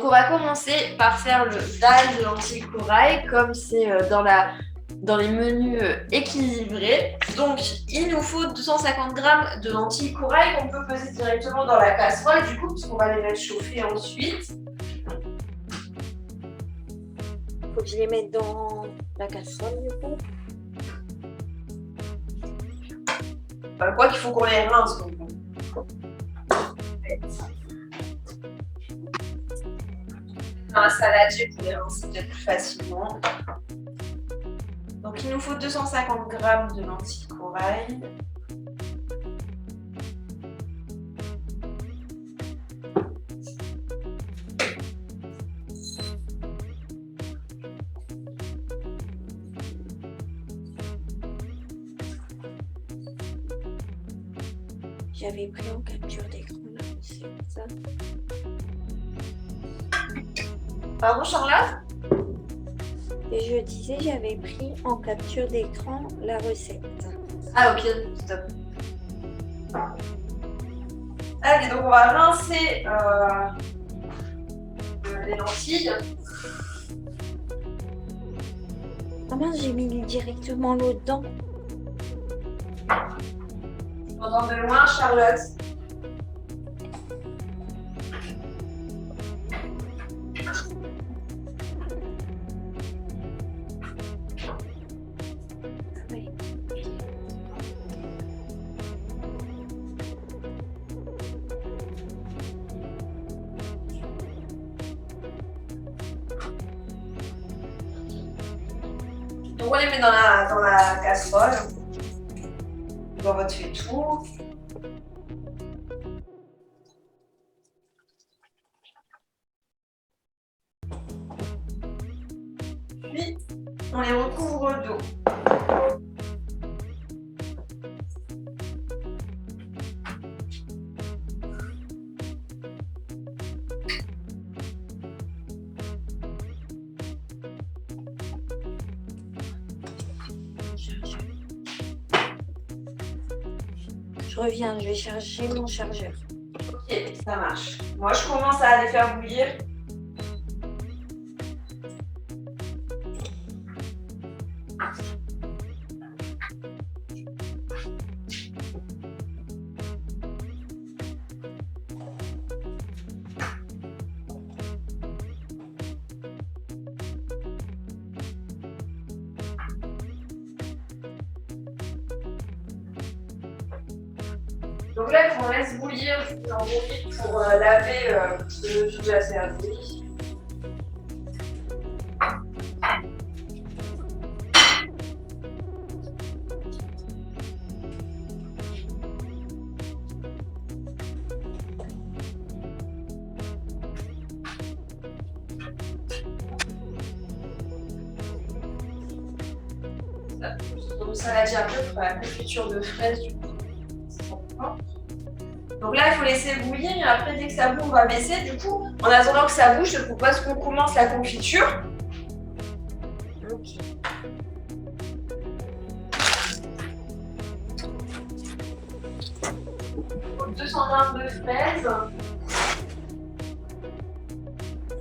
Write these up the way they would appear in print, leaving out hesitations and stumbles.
on va commencer par faire le dalle de lentilles corail, comme c'est dans les menus équilibrés. Donc, il nous faut 250 g de lentilles corail qu'on peut peser directement dans la casserole, du coup, parce qu'on va les mettre chauffer ensuite. Faut que je les mette dans la casserole, du coup. Quoi qu'il faut qu'on les rince, donc. Dans un saladier pour les rincer peut-être plus facilement. Donc, il nous faut 250 g de lentilles corail. J'avais pris en capture d'écran là, c'est ça. Pardon, Charlotte? Et je disais, j'avais pris en capture d'écran la recette. Ah ok, stop. Allez, donc on va rincer les lentilles. Ah mince, j'ai mis directement l'eau dedans. Pendant de loin, Charlotte. Oui. Donc on les met dans la casserole, dans votre faitout. Puis on les recouvre d'eau. Je reviens, je vais charger mon chargeur. Ok, ça marche. Moi, je commence à les faire bouillir. Donc là, on laisse bouillir, j'en profite pour laver le jus de la cérémonie. Donc ça va déjà un peu pour la confiture de fraises du coup. Donc là, il faut laisser bouillir et après, dès que ça bout, on va baisser. Du coup, en attendant que ça bouge, je te propose qu'on commence la confiture. Ok. Donc 200 g de fraises.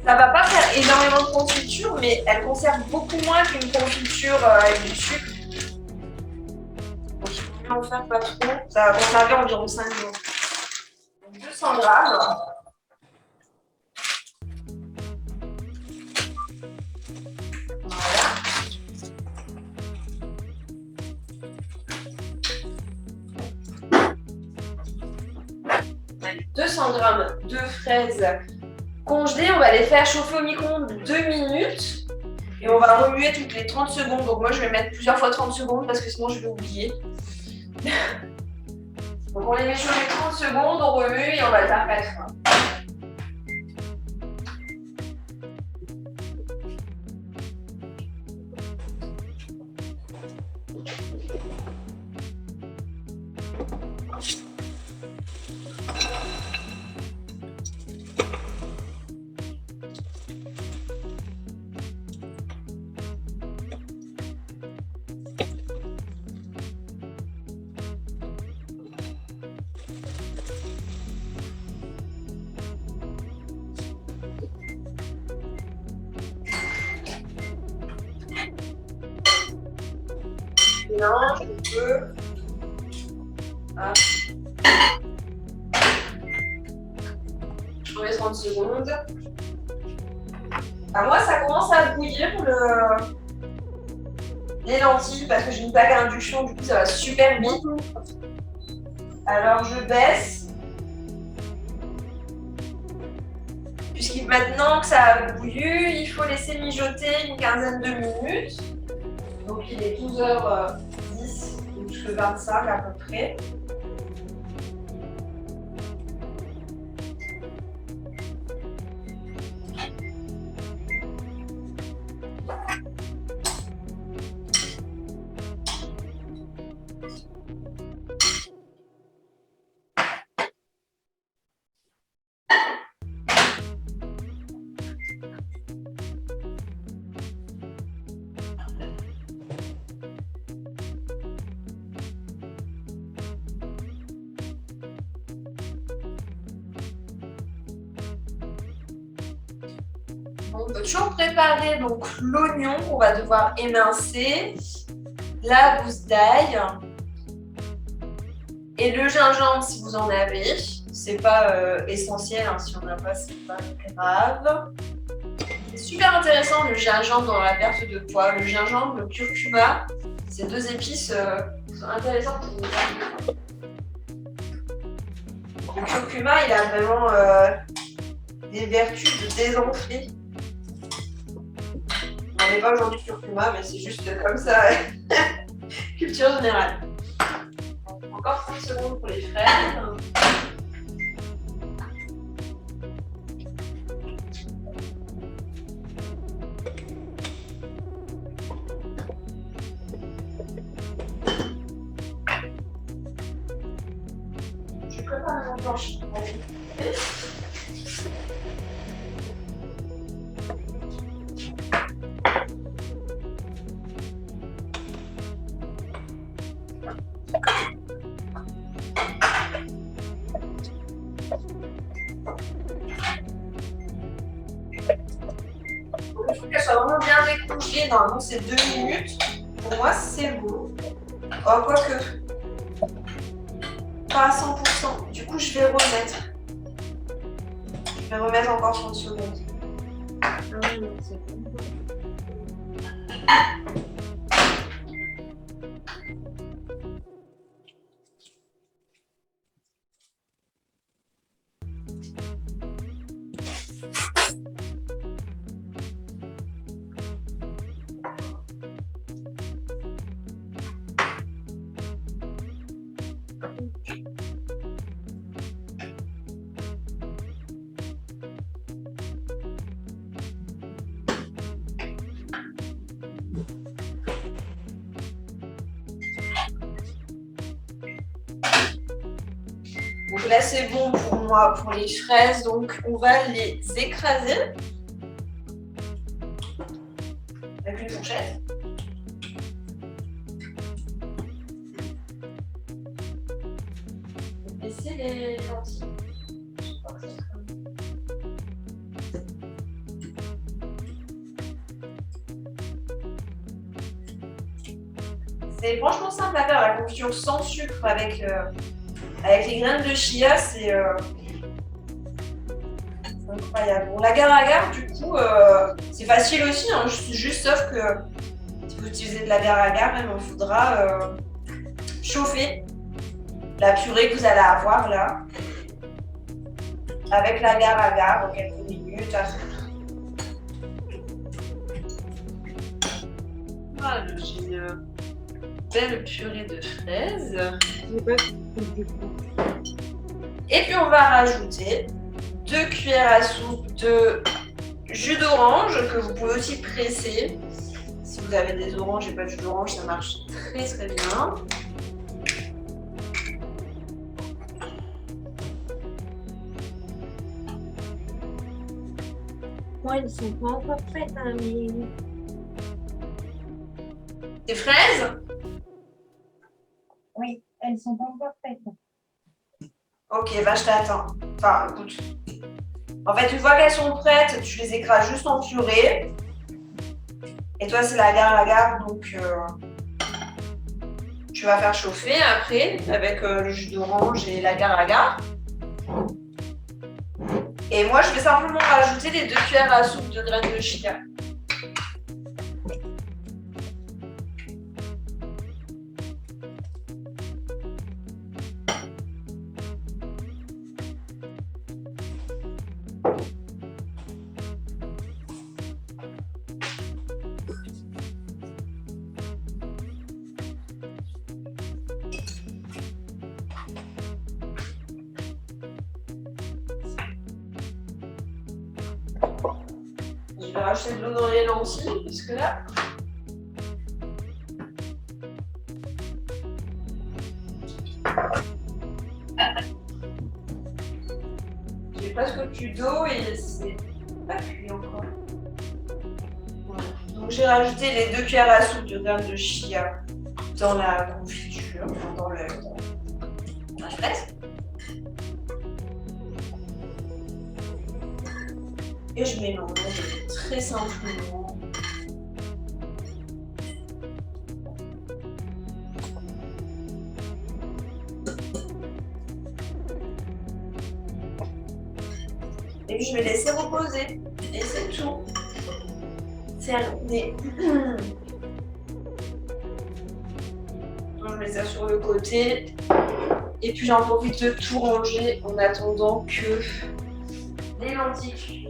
Ça va pas faire énormément de confiture, mais elle conserve beaucoup moins qu'une confiture avec du sucre. Donc il faut bien en faire pas trop. Ça va conserver environ 5 jours. 200 g. Voilà. Avec 200 g de fraises congelées, on va les faire chauffer au micro-ondes 2 minutes. Et on va remuer toutes les 30 secondes. Donc moi, je vais mettre plusieurs fois 30 secondes parce que sinon, je vais oublier. Donc on les met chauffer 30 secondes, on remue et on va le faire 4 fois. mélange un peu. Hop. Je remets 30 secondes. Ah, moi, ça commence à bouillir les lentilles parce que j'ai une plaque à induction, du coup, ça va super vite. Alors, je baisse. Puisque maintenant que ça a bouilli, il faut laisser mijoter une quinzaine de minutes. Donc, il est 12h10, donc jusqu'à 25 à peu près. On peut toujours préparer donc l'oignon qu'on va devoir émincer, la gousse d'ail et le gingembre si vous en avez. C'est pas essentiel, hein, si on n'en a pas, c'est pas grave. C'est super intéressant le gingembre dans la perte de poids. Le gingembre, le curcuma, ces deux épices sont intéressantes pour vous. Le curcuma, il a vraiment des vertus de désenfler. On n'est pas aujourd'hui curcuma, mais c'est juste comme ça. Culture générale. Encore 30 secondes pour les fraises. Je prépare ma planche. Il faut qu'elle soit vraiment bien décongelée. Normalement, c'est 2 minutes. Pour moi, c'est bon. Oh, quoique. Pas à 100%. Du coup, je vais remettre. Je vais remettre encore 30 secondes. Donc là, c'est bon pour moi, pour les fraises. Donc, on va les écraser avec une fourchette. Laissez les lentilles. C'est franchement simple à faire, la confiture sans sucre avec les graines de chia, c'est incroyable. Bon, l'agar-agar, du coup, c'est facile aussi, hein, juste sauf que si vous utilisez de l'agar-agar, il faudra chauffer la purée que vous allez avoir là avec l'agar-agar en quelques minutes. Voilà, j'ai une belle purée de fraises. Et puis on va rajouter 2 cuillères à soupe de jus d'orange que vous pouvez aussi presser. Si vous avez des oranges et pas de jus d'orange, ça marche très très bien. Moi, elles sont pas encore prêtes, hein, mais... Des fraises? Oui, elles sont pas encore prêtes. Ok, bah je t'attends. Enfin, écoute. En fait, une fois qu'elles sont prêtes, tu les écrases juste en purée. Et toi, c'est l'agar-agar, donc tu vas faire chauffer après avec le jus d'orange et l'agar-agar. Et moi, je vais simplement rajouter les 2 cuillères à soupe de graines de chia. Je vais rajouter de l'eau dans les lentilles, puisque là... J'ai presque plus d'eau et c'est pas cuit encore. Voilà. Donc j'ai rajouté les 2 cuillères à soupe de graines de chia dans la confiture, dans la fraise. Et je mélange très simplement. Et puis je vais laisser reposer. Et c'est tout. C'est un nez. Donc je mets ça sur le côté. Et puis j'en profite de tout ranger en attendant que les lentilles cuisent.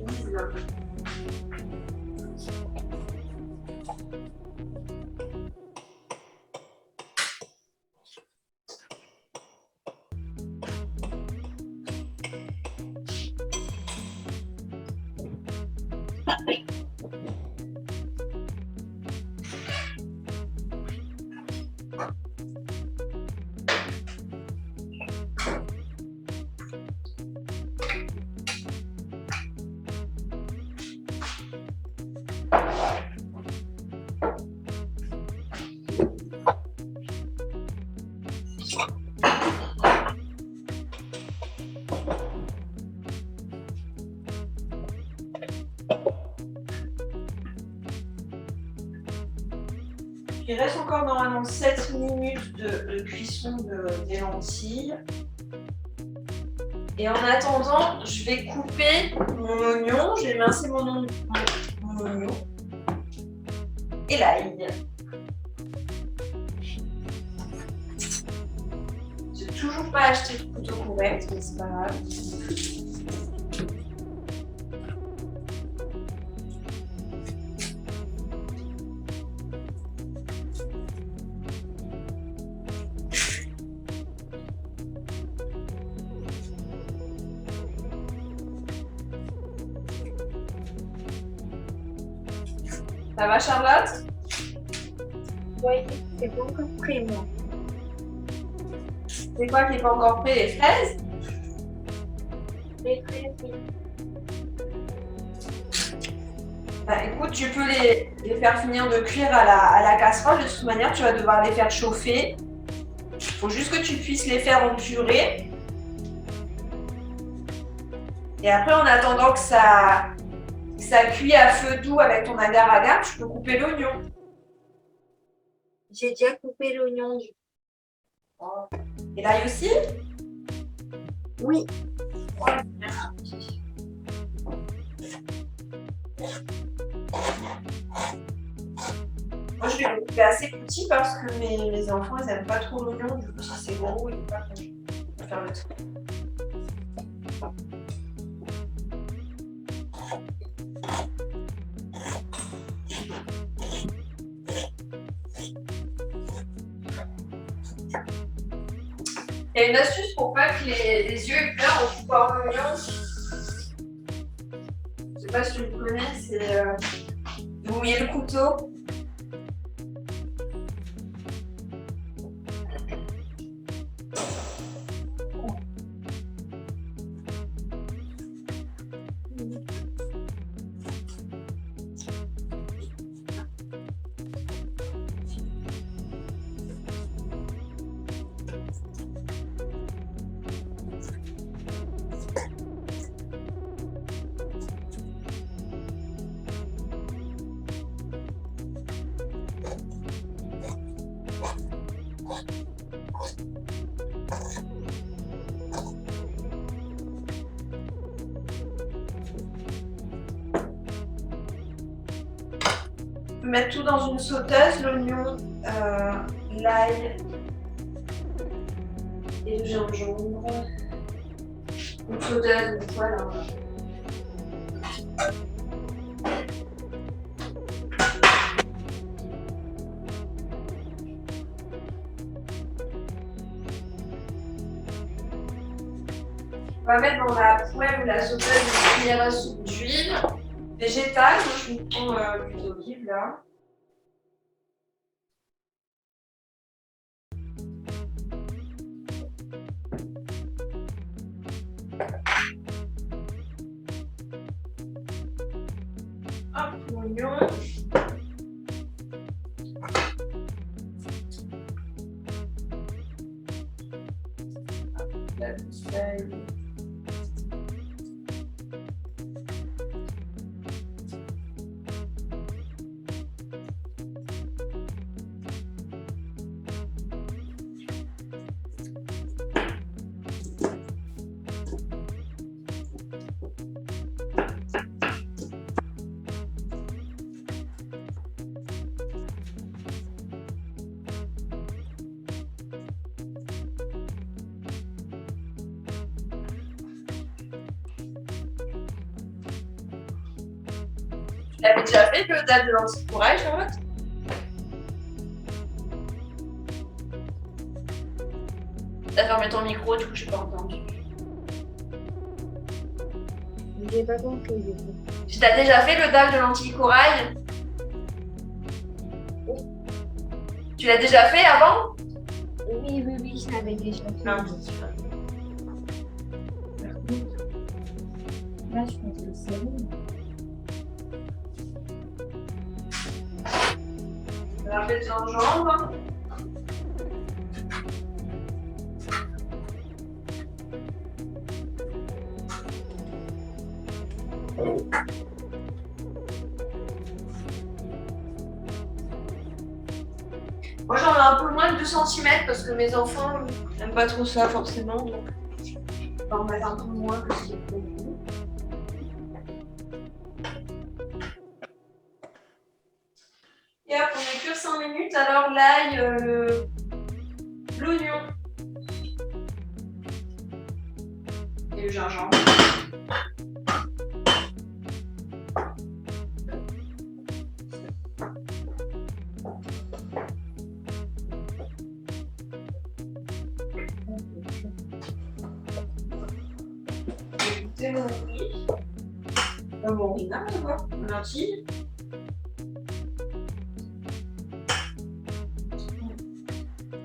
Il reste encore normalement 7 minutes de cuisson des lentilles. Et en attendant, je vais couper mon oignon, je vais mincer mon oignon et l'ail. J'ai toujours pas acheté de couteau correct, mais c'est pas grave. Ça va, Charlotte? Oui, c'est pas encore prêt, moi. C'est quoi qui n'est pas encore prêt? Les fraises? Les fraises, oui. Bah, écoute, tu peux les faire finir de cuire à la casserole. De toute manière, tu vas devoir les faire chauffer. Il faut juste que tu puisses les faire en purée. Et après, en attendant que ça cuit à feu doux avec ton agar-agar, tu peux couper l'oignon. J'ai déjà coupé l'oignon. Et l'ail aussi? Oui. Moi, je vais le couper assez petit parce que mes enfants, ils n'aiment pas trop l'oignon. Du coup, si c'est gros, ils ne peuvent pas faire le truc. Il y a une astuce pour pas que les yeux pleurent en coupant l'oignon. Je sais pas si tu le connais, c'est vous mouillez le couteau. On peut mettre tout dans une sauteuse, l'oignon, l'ail et le gingembre. Une sauteuse, voilà. On va mettre dans la poêle ou la sauteuse une cuillère à soupe d'huile végétale. Moi, je prends l'huile d'olive là. Hop, l'oignon. La sel. Tu l'avais déjà fait le date de lentilles corail, Charlotte? T'as fermé ton micro, du coup, je n'ai pas entendu. J'ai pas compris du coup. Tu t'as déjà fait le dalle de lentilles corail? Oui. Tu l'as déjà fait avant? Oui, je l'avais déjà fait. Non. Là, je pense que c'est bon. Un peu de gingembre. Moi j'en ai un peu moins de 2 cm parce que mes enfants n'aiment pas trop ça forcément. Donc on va en mettre un peu moins que ce qui est prévu. Et hop, on met que 5 minutes. Alors l'ail, l'oignon et le gingembre. Goûter mon riz. Mon riz, n'importe quoi. Mon lentille.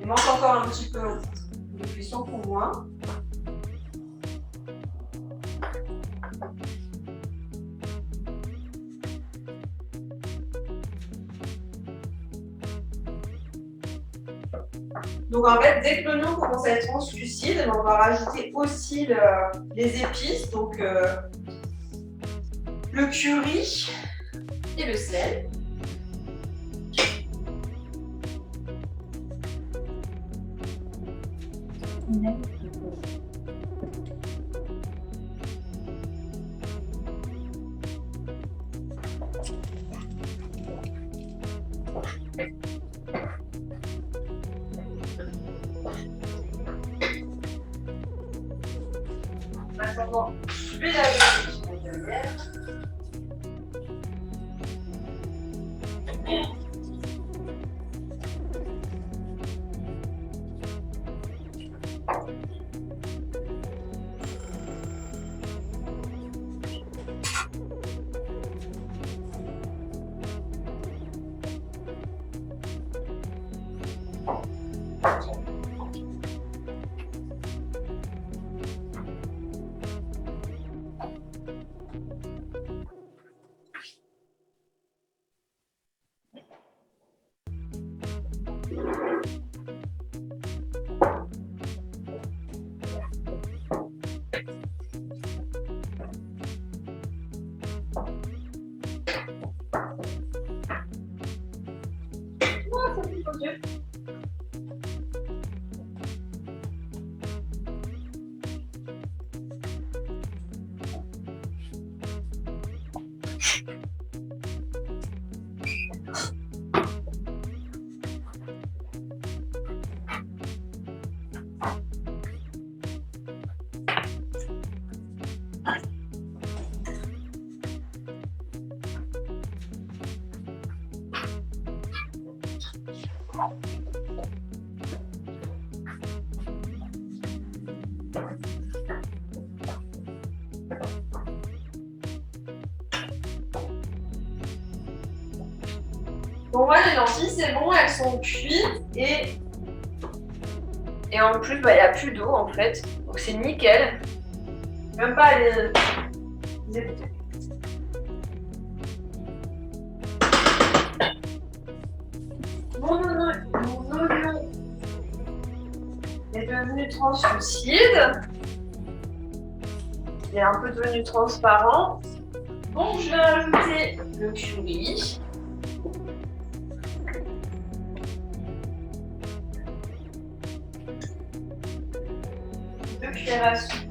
Il manque encore un petit peu de cuisson pour moi. Donc en fait, dès que l'oignon commence à être translucide, on va rajouter aussi les épices, donc le curry et le sel. Maintenant, je vais laver. Bon, moi, les lentilles, c'est bon, elles sont cuites et en plus, bah, il n'y a plus d'eau en fait. Donc, c'est nickel. Même pas à les ébouter. Mon oignon est devenu translucide. Il est un peu devenu transparent. Donc, je vais rajouter le curry. Deux cuillères à soupe.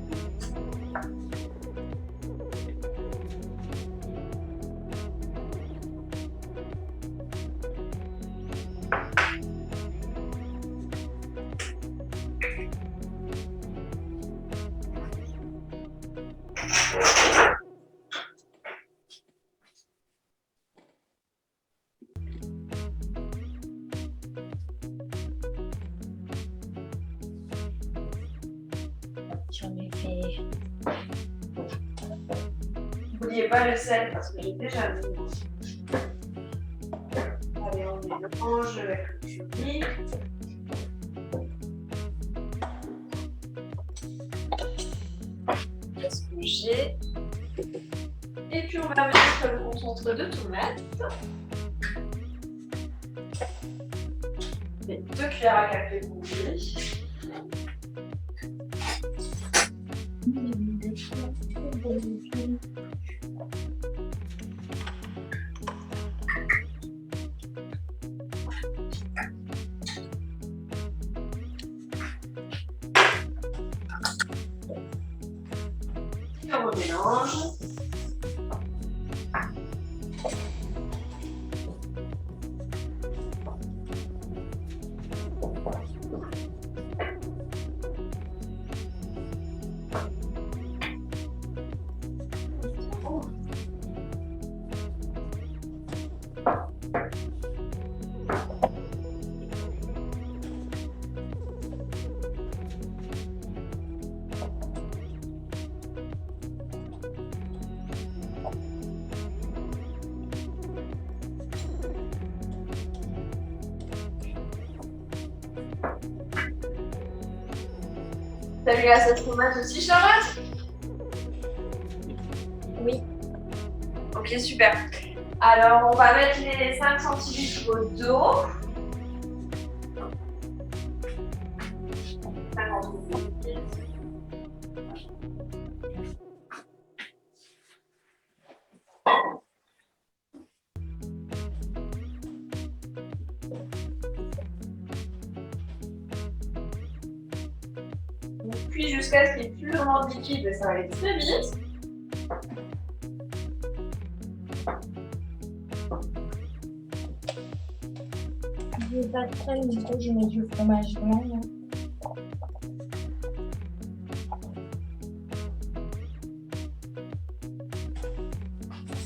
J'en ai fait. N'oubliez pas le sel parce que j'ai déjà mis. Allez, on mélange avec le curry. Qu'est-ce que j'ai? Et puis on va mettre le concentré de tomate. Et 2 cuillères à café bouillies. Et on remélange. T'as mis la sauce tomate aussi, Charlotte? Oui. Ok, super. Alors, on va mettre les 5 centilitres d'eau. 50 millilitres. Puis jusqu'à ce qu'il n'y ait plus vraiment de liquide, et ça va aller très vite. Je vais pas très du coup, je mets du fromage blanc. Là.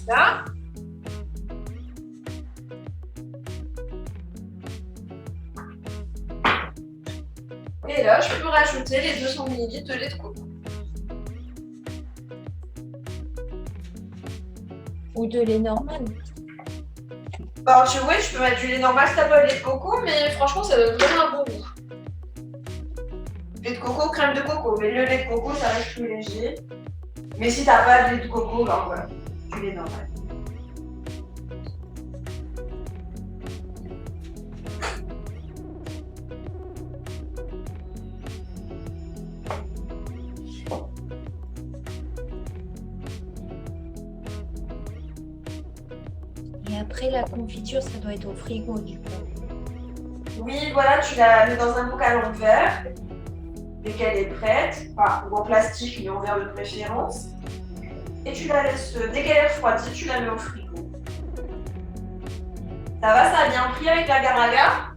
Ça. Et là, je peux rajouter les 200 ml de lait de coco. Ou de lait normal. Alors, oui, je peux mettre du lait normal si t'as pas le lait de coco, mais franchement, ça donne vraiment un bon goût. Lait de coco, crème de coco. Mais le lait de coco, ça reste plus léger. Mais si t'as pas de lait de coco, alors voilà, du lait normal. Et après, la confiture, ça doit être au frigo du coup. Oui, voilà, tu la mets dans un bocal en verre, dès qu'elle est prête, enfin, ou en plastique, mais en verre de préférence. et tu la laisses, dès qu'elle est refroidie, tu la mets au frigo. Ça a bien pris avec l'agar-agar?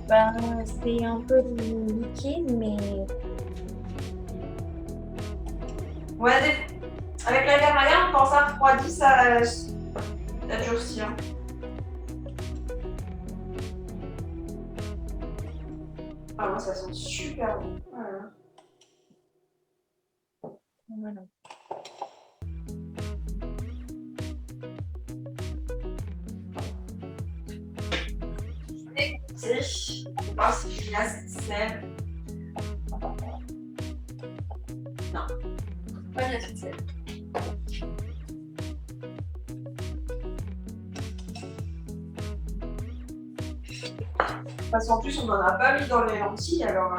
Ben, c'est un peu liquide, mais Ouais, avec l'agar-agar, quand ça refroidit, ça durcit. Hein. Ah, moi, ça sent super bon. Voilà. voilà. Écoutez, on va voir si j'ai assez de sel. Non, pas bien assez de sel. Parce qu'en plus, on n'en a pas mis dans les lentilles, alors.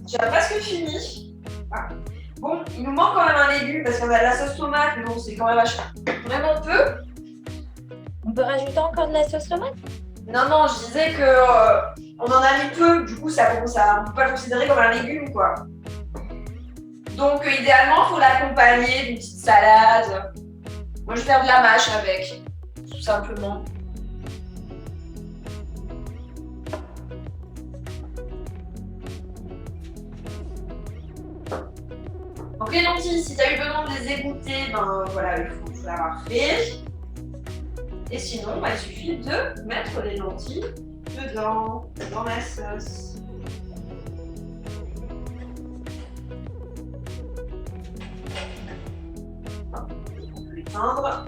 J'ai presque fini. Ah. Bon, il nous manque quand même un légume parce qu'on a de la sauce tomate, mais bon, c'est quand même vraiment peu. On peut rajouter encore de la sauce tomate? Non, non, je disais que on en a mis peu, du coup, ça commence à, on peut pas le considérer comme un légume, quoi. Donc, idéalement, il faut l'accompagner d'une petite salade. Moi, je vais faire de la mâche avec, tout simplement. Donc, les lentilles, si tu as eu besoin de les égoutter, ben voilà, il faut l'avoir fait. Et sinon, bah, il suffit de mettre les lentilles dedans, dans la sauce. On peut l'éteindre.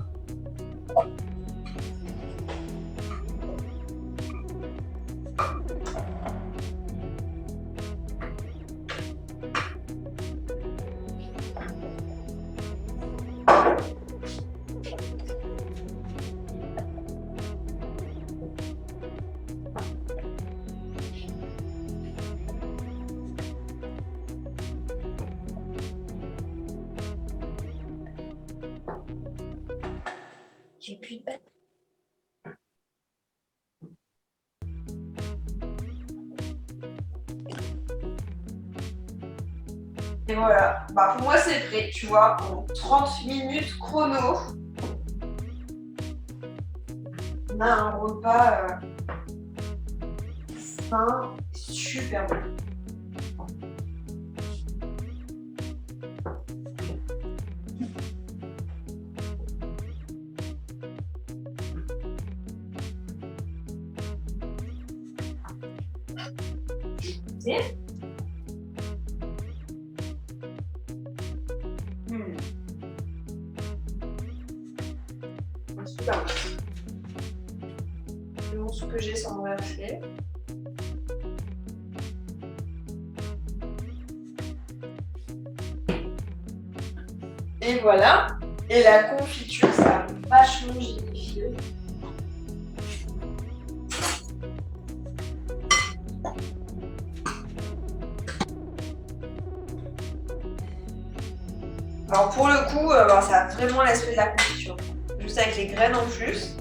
J'ai plus de batterie. Et voilà, bah, pour moi c'est prêt, tu vois, en 30 minutes chrono. On a un repas sain, super bon. Et super bon. C'est bon ce que j'ai sans mon fait. Et voilà. Et la confiture, ça a vachement génifié. Alors pour le coup, ça a vraiment l'aspect de la confiture. Juste avec les graines en plus.